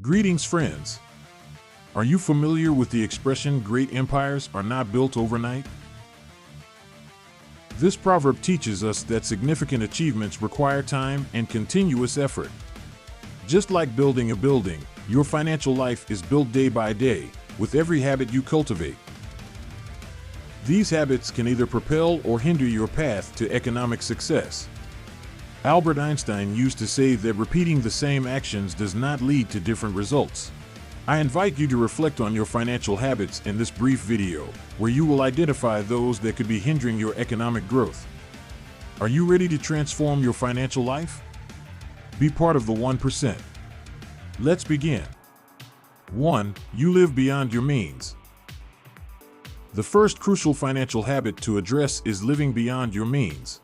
Greetings, friends. Are you familiar with the expression, great empires are not built overnight? This proverb teaches us that significant achievements require time and continuous effort. Just like building a building, your financial life is built day by day, with every habit you cultivate. These habits can either propel or hinder your path to economic success. Albert Einstein used to say that repeating the same actions does not lead to different results. I invite you to reflect on your financial habits in this brief video, where you will identify those that could be hindering your economic growth. Are you ready to transform your financial life? Be part of the 1%. Let's begin. 1. You live beyond your means. The first crucial financial habit to address is living beyond your means.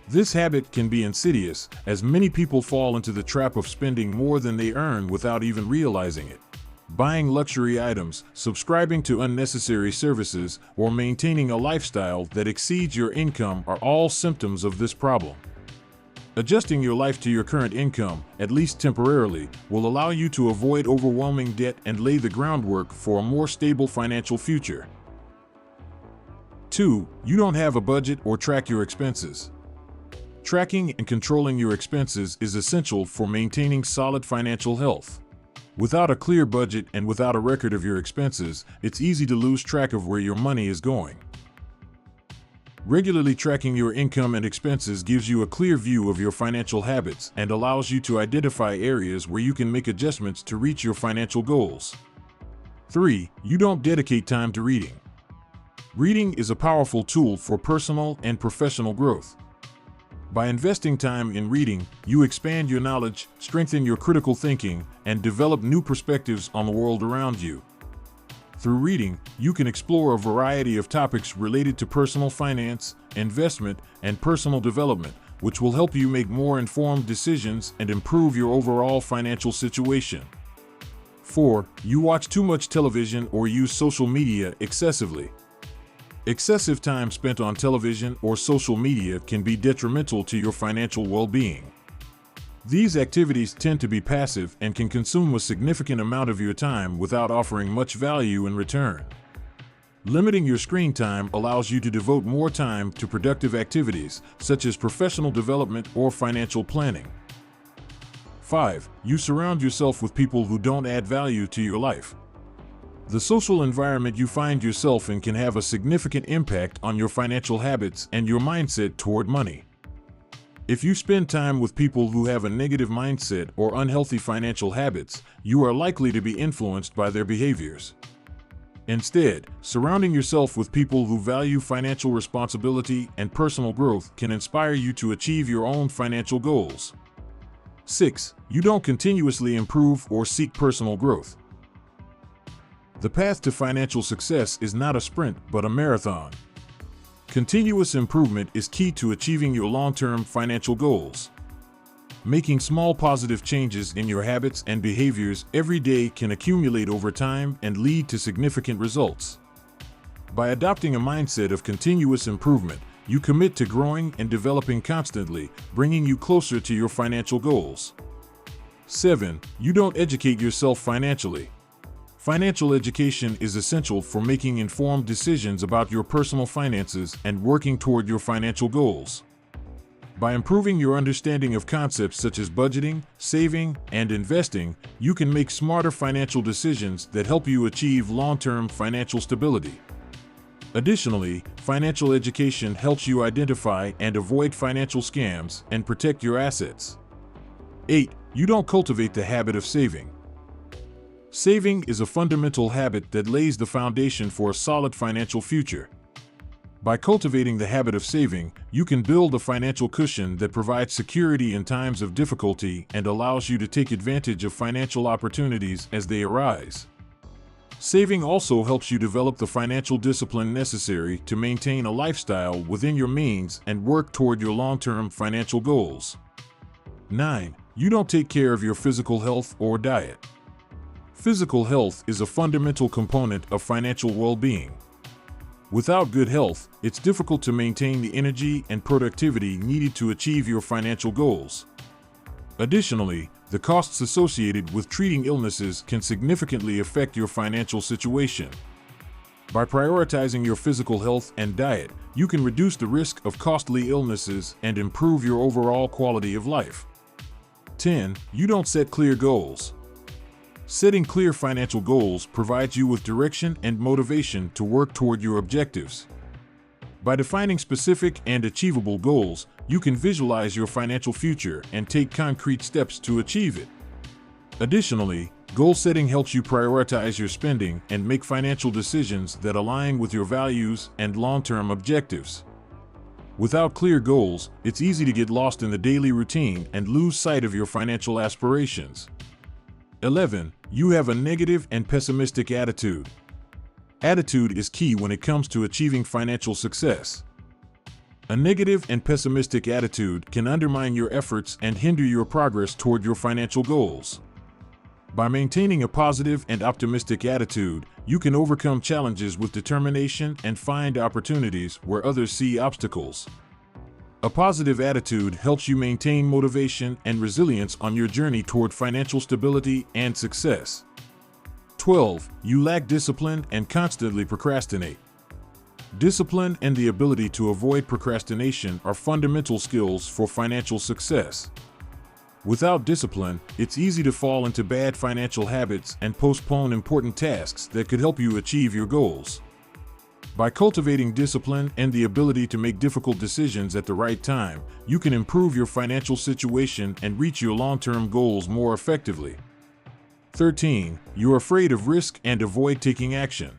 This habit can be insidious, as many people fall into the trap of spending more than they earn without even realizing it. Buying luxury items, subscribing to unnecessary services, or maintaining a lifestyle that exceeds your income are all symptoms of this problem. Adjusting your life to your current income, at least temporarily, will allow you to avoid overwhelming debt and lay the groundwork for a more stable financial future. 2. You don't have a budget or track your expenses. Tracking and controlling your expenses is essential for maintaining solid financial health. Without a clear budget and without a record of your expenses, it's easy to lose track of where your money is going. Regularly tracking your income and expenses gives you a clear view of your financial habits and allows you to identify areas where you can make adjustments to reach your financial goals. 3. You don't dedicate time to reading. Reading is a powerful tool for personal and professional growth. By investing time in reading, you expand your knowledge, strengthen your critical thinking, and develop new perspectives on the world around you. Through reading, you can explore a variety of topics related to personal finance, investment, and personal development, which will help you make more informed decisions and improve your overall financial situation. 4. You watch too much television or use social media excessively. Excessive time spent on television or social media can be detrimental to your financial well-being. These activities tend to be passive and can consume a significant amount of your time without offering much value in return. Limiting your screen time allows you to devote more time to productive activities, such as professional development or financial planning. 5. You surround yourself with people who don't add value to your life. The social environment you find yourself in can have a significant impact on your financial habits and your mindset toward money. If you spend time with people who have a negative mindset or unhealthy financial habits, you are likely to be influenced by their behaviors. Instead, surrounding yourself with people who value financial responsibility and personal growth can inspire you to achieve your own financial goals. 6. You don't continuously improve or seek personal growth. The path to financial success is not a sprint, but a marathon. Continuous improvement is key to achieving your long-term financial goals. Making small positive changes in your habits and behaviors every day can accumulate over time and lead to significant results. By adopting a mindset of continuous improvement, you commit to growing and developing constantly, bringing you closer to your financial goals. 7. You don't educate yourself financially. Financial education is essential for making informed decisions about your personal finances and working toward your financial goals. By improving your understanding of concepts such as budgeting, saving, and investing, you can make smarter financial decisions that help you achieve long-term financial stability. Additionally, financial education helps you identify and avoid financial scams and protect your assets. 8. You don't cultivate the habit of saving. Saving is a fundamental habit that lays the foundation for a solid financial future. By cultivating the habit of saving, you can build a financial cushion that provides security in times of difficulty and allows you to take advantage of financial opportunities as they arise. Saving also helps you develop the financial discipline necessary to maintain a lifestyle within your means and work toward your long-term financial goals. 9. You don't take care of your physical health or diet. Physical health is a fundamental component of financial well-being. Without good health, it's difficult to maintain the energy and productivity needed to achieve your financial goals. Additionally, The costs associated with treating illnesses can significantly affect your financial situation. By prioritizing your physical health and diet, you can reduce the risk of costly illnesses and improve your overall quality of life. 10. You don't set clear goals. Setting clear financial goals provides you with direction and motivation to work toward your objectives. By defining specific and achievable goals, you can visualize your financial future and take concrete steps to achieve it. Additionally, goal setting helps you prioritize your spending and make financial decisions that align with your values and long-term objectives. Without clear goals, it's easy to get lost in the daily routine and lose sight of your financial aspirations. 11. You have a negative and pessimistic attitude. Attitude is key when it comes to achieving financial success. A negative and pessimistic attitude can undermine your efforts and hinder your progress toward your financial goals. By maintaining a positive and optimistic attitude, you can overcome challenges with determination and find opportunities where others see obstacles. A positive attitude helps you maintain motivation and resilience on your journey toward financial stability and success. 12. You lack discipline and constantly procrastinate. Discipline and the ability to avoid procrastination are fundamental skills for financial success. Without discipline, it's easy to fall into bad financial habits and postpone important tasks that could help you achieve your goals. By cultivating discipline and the ability to make difficult decisions at the right time, you can improve your financial situation and reach your long-term goals more effectively. 13. You're afraid of risk and avoid taking action.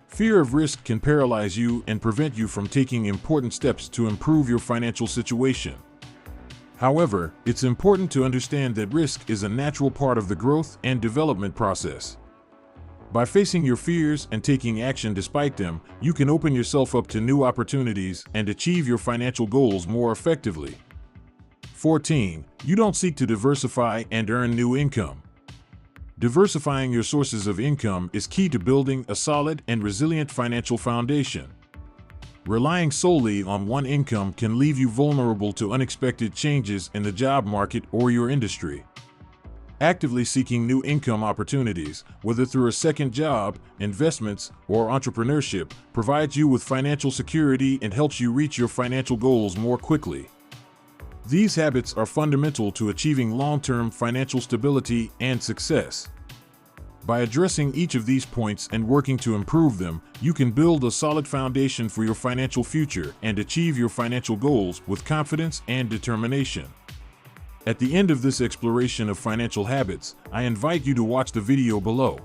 Fear of risk can paralyze you and prevent you from taking important steps to improve your financial situation. However, it's important to understand that risk is a natural part of the growth and development process. By facing your fears and taking action despite them, you can open yourself up to new opportunities and achieve your financial goals more effectively. 14. You don't seek to diversify and earn new income. Diversifying your sources of income is key to building a solid and resilient financial foundation. Relying solely on one income can leave you vulnerable to unexpected changes in the job market or your industry. Actively seeking new income opportunities, whether through a second job, investments, or entrepreneurship, provides you with financial security and helps you reach your financial goals more quickly. These habits are fundamental to achieving long-term financial stability and success. By addressing each of these points and working to improve them, you can build a solid foundation for your financial future and achieve your financial goals with confidence and determination. At the end of this exploration of financial habits, I invite you to watch the video below.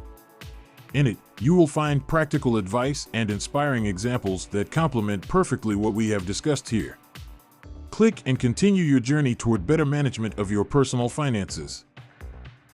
In it, you will find practical advice and inspiring examples that complement perfectly what we have discussed here. Click and continue your journey toward better management of your personal finances.